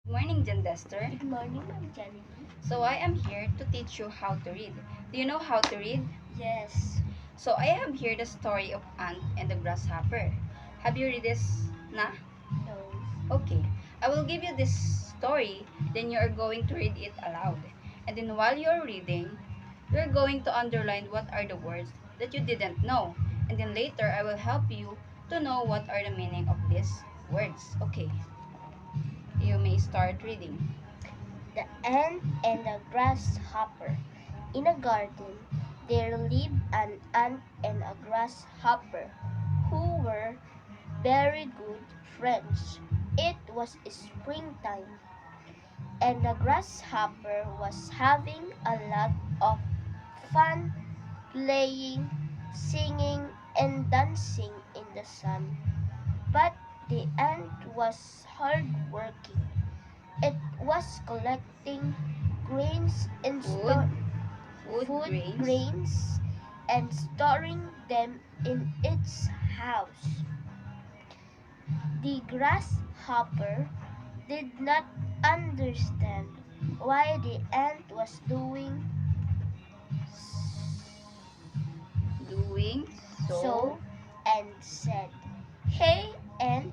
Good morning, John Dester. Good morning, Ma'am Jenny. So I am here to teach you how to read. Do you know how to read? Yes. So I have here the story of Ant and the Grasshopper. Have you read this na? No. Okay. I will give you this story, then you are going to read it aloud. And then while you are reading, you are going to underline what are the words that you didn't know. And then later I will help you to know what are the meaning of these words. Okay. You may start reading. The ant and the grasshopper. In a garden, there lived an ant and a grasshopper who were very good friends. It was springtime, and the grasshopper was having a lot of fun playing, singing, and dancing in the sun. But the ant was hard working. It was collecting grains and Food, food grains. grains and storing them in its house. The grasshopper did not understand why the ant was Doing so. so and said, "Hey ant,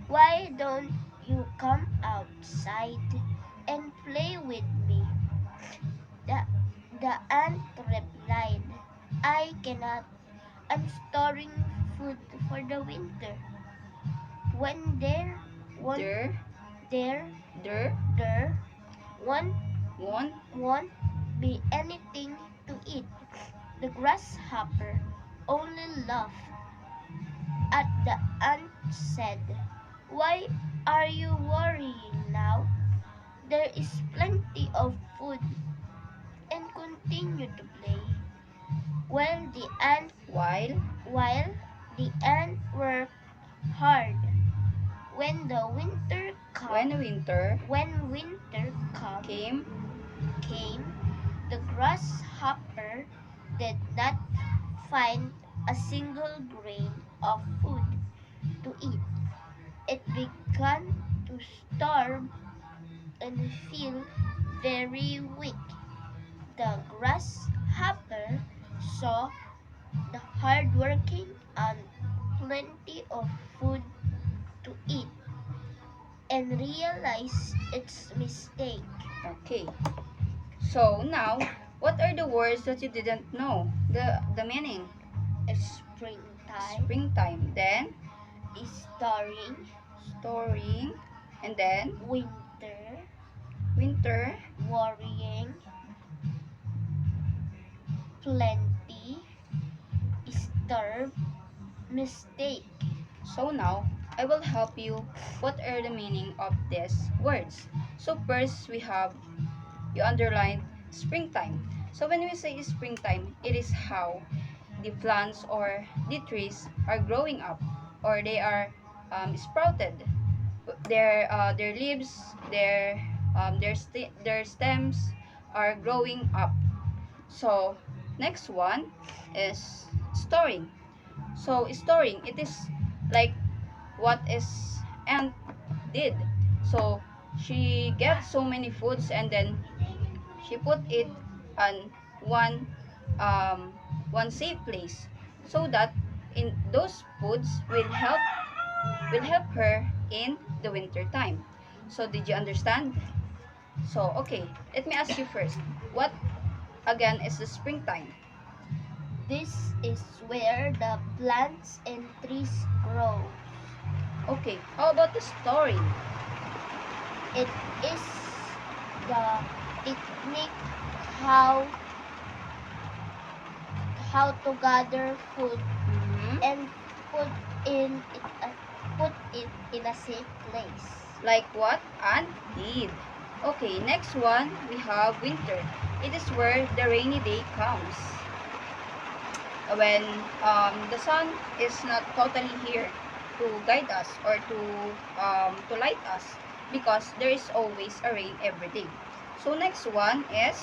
why don't you come outside and play with me?" The, the ant replied, "I cannot. I'm storing food for the winter. When won't There, there, there there won't, won't won't be anything to eat." The grasshopper only laughed at the ant said, "Why are you worrying now? There is plenty of food," and continued to play. While the ant while while the ant worked hard. When the winter when come, winter when winter came, came, the grasshopper did not find a single grain of food to eat. It began to starve and feel very weak. The grasshopper saw the hardworking and plenty of food to eat and realized its mistake. okay. So now, what are the words that you didn't know? The meaning. Springtime, Springtime. Then storing, storing, and then winter, winter. worrying, plenty, starve, mistake. So now, I will help you. What are the meaning of these words? So first we have, you underline springtime. So when we say springtime, it is how the plants or the trees are growing up, or they are sprouted. Their leaves, their stems are growing up. So next one is storing. So storing, it is like what is ant did. So she gets so many foods, and then she put it on one um, one safe place, so that in those foods will help her in the winter time. So did you understand? So okay, let me ask you first. What again is the springtime? This is where the plants and trees grow. Okay, how about the story? It is the technique how to gather food Mm-hmm. and put in it put it in a safe place. Like what ant did. Okay, next one we have winter. It is where the rainy day comes. When the sun is not totally here to guide us or to light us, because there is always a rain every day. So next one is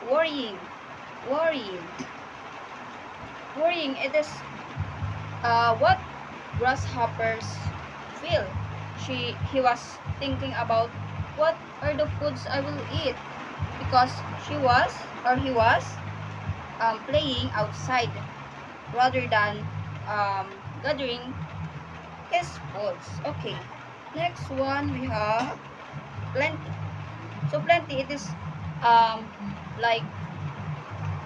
worrying. Worrying. Worrying. It is what grasshoppers feel. He was thinking about what are the foods I will eat? Because she was or he was playing outside rather than um, gathering his foods. Okay, next one we have plenty. So plenty, it is um, like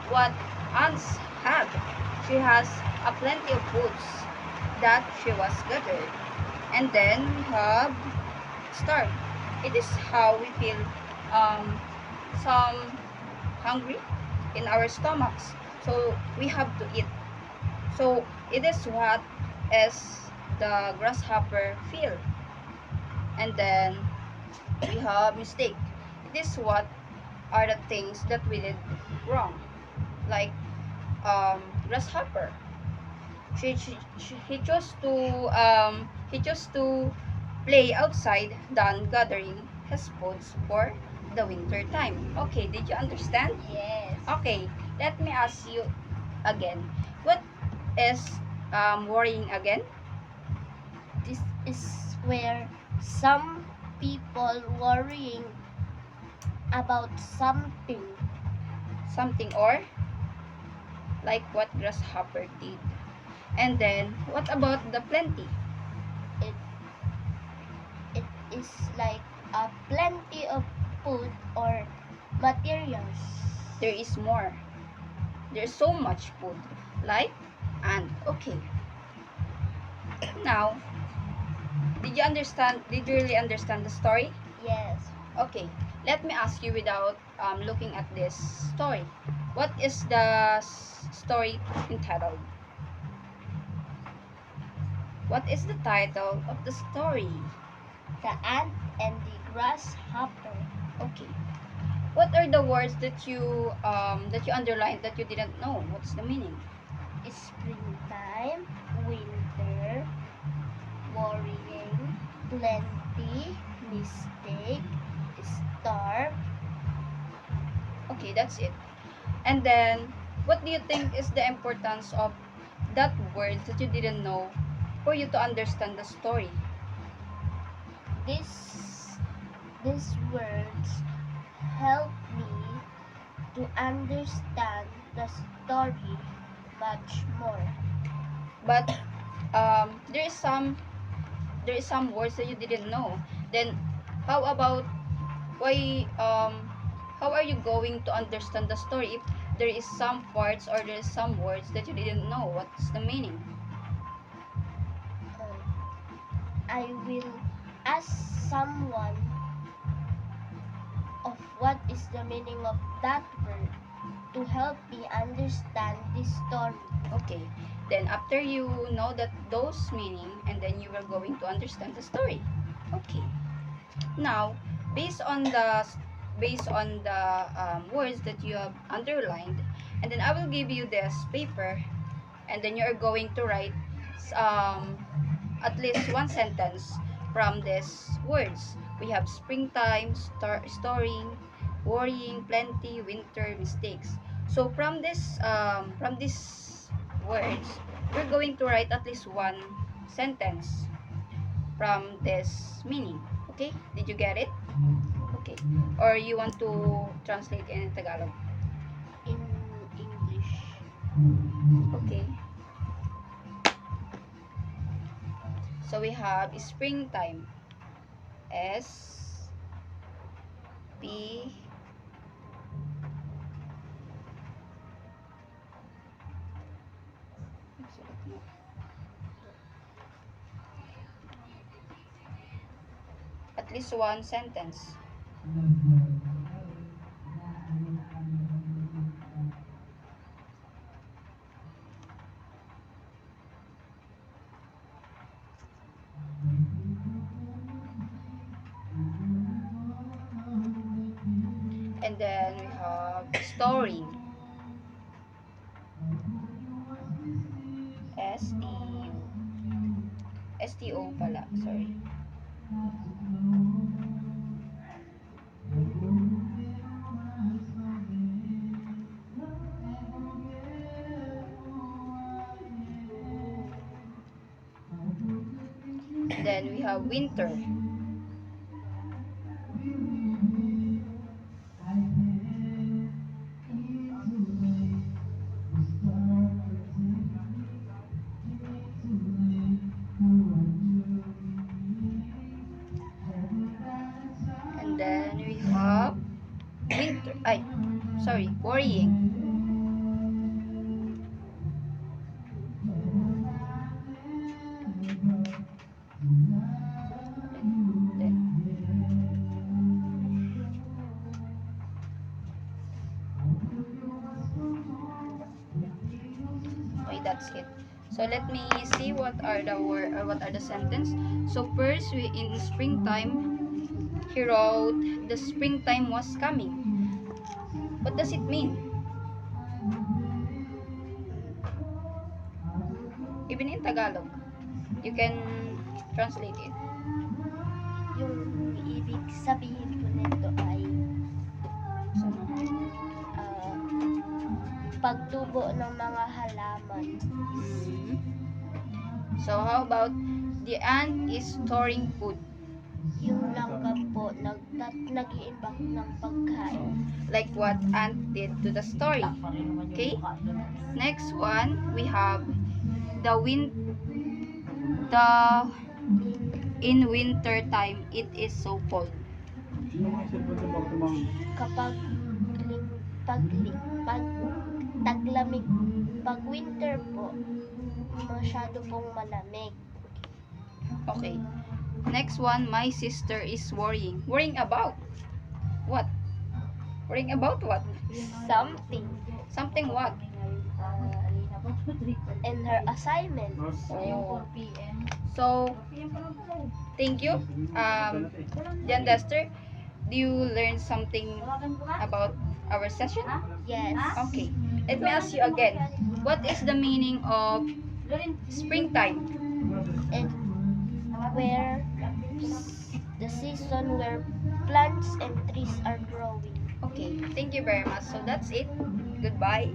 what ants have. She has a plenty of foods that she was gathered. And then we have starve. It is how we feel um, some hungry in our stomachs. So we have to eat. So it is what is the grasshopper feel. And then we have mistake. It is what are the things that we did wrong. Like grasshopper. He chose to play outside than gathering his foods for the winter time. Okay, did you understand? Yes. Okay, let me ask you again. What is worrying again? This is where some people worrying about something. Something or like what grasshopper did. And then what about the plenty? It it is like a plenty of food or materials. There is more. There's so much food. Like and okay. Now, did you understand? Did you really understand the story? Yes. Okay, let me ask you without looking at this story. What is the story entitled? What is the title of the story? The ant and the grasshopper. Okay. What are the words that you underlined that you didn't know? What's the meaning? Springtime, winter, worrying, plenty, mistake, starve. Okay, that's it. And then, what do you think is the importance of that words that you didn't know for you to understand the story? This these words help me to understand the story much more. But there is some words that you didn't know. Then how about why how are you going to understand the story if there is some parts or there is some words that you didn't know? What's the meaning? Uh, I will ask someone of what is the meaning of that word to help me understand this story. Okay. Then after you know that those meaning and then you are going to understand the story. Okay. Now, based on the words that you have underlined, and then I will give you this paper, and then you are going to write um, at least one sentence from these words. We have springtime, storing, worrying, plenty, winter, mistakes. So from these words, we're going to write at least one sentence from this meaning. Okay? Did you get it? Okay. Or you want to translate in Tagalog? In English. Okay. So we have springtime. S P at least one sentence. And then we have storing. STO pala, sorry. Then we have winter. sorry, worrying. Okay, that's it. So let me see what are the word or what are the sentence. So first, we in springtime, he wrote the springtime was coming. What does it mean? Even in Tagalog, you can translate it. Yung ibig sabihin po nito ay So, ah, pagtubo ng mga halaman. so how about the ant is storing food? Yung langgam po nag-iimbak ng pagkain. Like what ant did to the story. Okay? Next one, we have the in winter time it is so cold. Kapag pag taglamig, pag winter po, masyado pong malamig. Okay. Next one, my sister is worrying. Worrying about what? Worrying about what? Something Something what? in her assignment. Oh. So, thank you. Jan Dester, do you learn something about our session? Yes. Okay. Let me ask you again. What is the meaning of springtime? And where the season where plants and trees are growing. Okay. Thank you very much. So that's it. Goodbye.